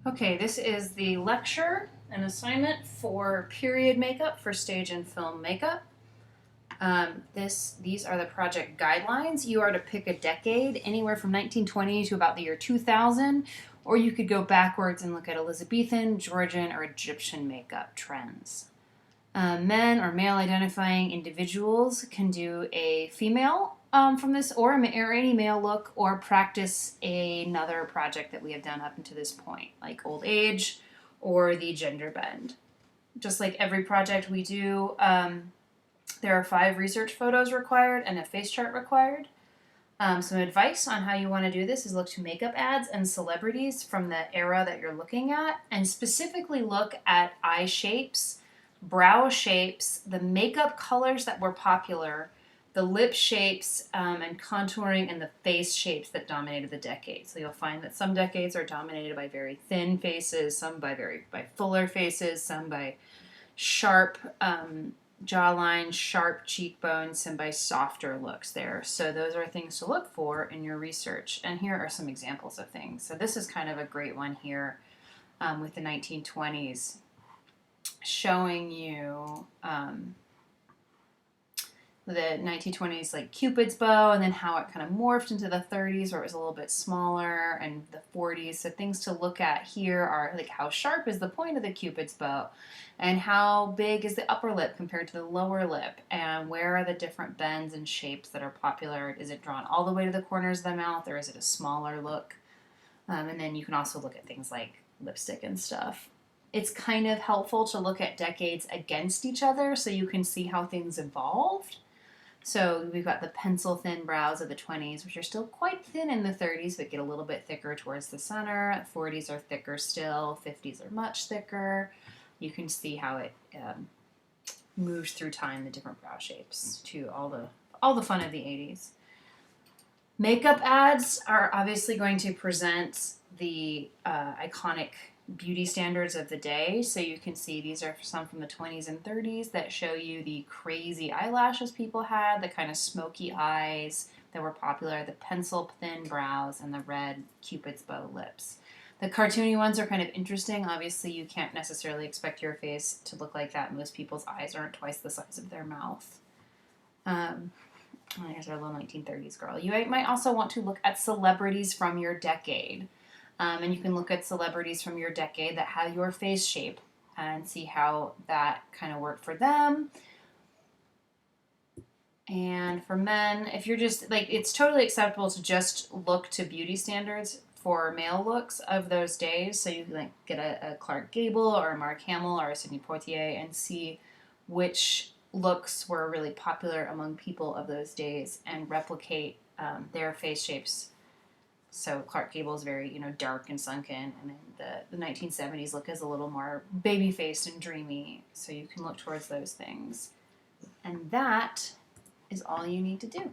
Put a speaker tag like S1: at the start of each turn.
S1: Okay, this is the lecture and assignment for period makeup for stage and film makeup. These are the project guidelines. You are to pick a decade, anywhere from 1920 to about the year 2000, or you could go backwards and look at Elizabethan, Georgian, or Egyptian makeup trends. Men or male identifying individuals can do a female from this, or any male look, or practice another project that we have done up until this point, like old age or the gender bend. Just like every project we do, there are 5 research photos required and a face chart required. Some advice on how you want to do this is look to makeup ads and celebrities from the era that you're looking at, and specifically look at eye shapes, brow shapes, the makeup colors that were popular, the lip shapes and contouring, and the face shapes that dominated the decade. So you'll find that some decades are dominated by very thin faces, some by fuller faces, some by sharp jawline, sharp cheekbones, and by softer looks there. So those are things to look for in your research. And here are some examples of things. So this is kind of a great one here with the 1920s, showing you the 1920s like Cupid's bow, and then how it kind of morphed into the 30s where it was a little bit smaller, and the 40s. So things to look at here are like how sharp is the point of the Cupid's bow, and how big is the upper lip compared to the lower lip, and where are the different bends and shapes that are popular. Is it drawn all the way to the corners of the mouth, or is it a smaller look? And then you can also look at things like lipstick and stuff. It's kind of helpful to look at decades against each other so you can see how things evolved. So we've got the pencil thin brows of the 20s, which are still quite thin in the 30s, but get a little bit thicker towards the center. 40s are thicker still. 50s are much thicker. You can see how it moves through time, the different brow shapes, to all the fun of the 80s. Makeup ads are obviously going to present the iconic beauty standards of the day. So you can see these are some from the 20s and 30s that show you the crazy eyelashes people had, the kind of smoky eyes that were popular, the pencil thin brows, and the red Cupid's bow lips. The cartoony ones are kind of interesting. Obviously, you can't necessarily expect your face to look like that. Most people's eyes aren't twice the size of their mouth. Here's our little 1930s girl. You might also want to look at celebrities from your decade. And you can look at celebrities from your decade that have your face shape and see how that kind of worked for them. And for men, if you're just like, it's totally acceptable to just look to beauty standards for male looks of those days. So you can like get a Clark Gable or a Mark Hamill or a Sidney Poitier and see which looks were really popular among people of those days and replicate their face shapes. So Clark Gable is very, dark and sunken, and then the 1970s look is a little more baby-faced and dreamy. So you can look towards those things. And that is all you need to do.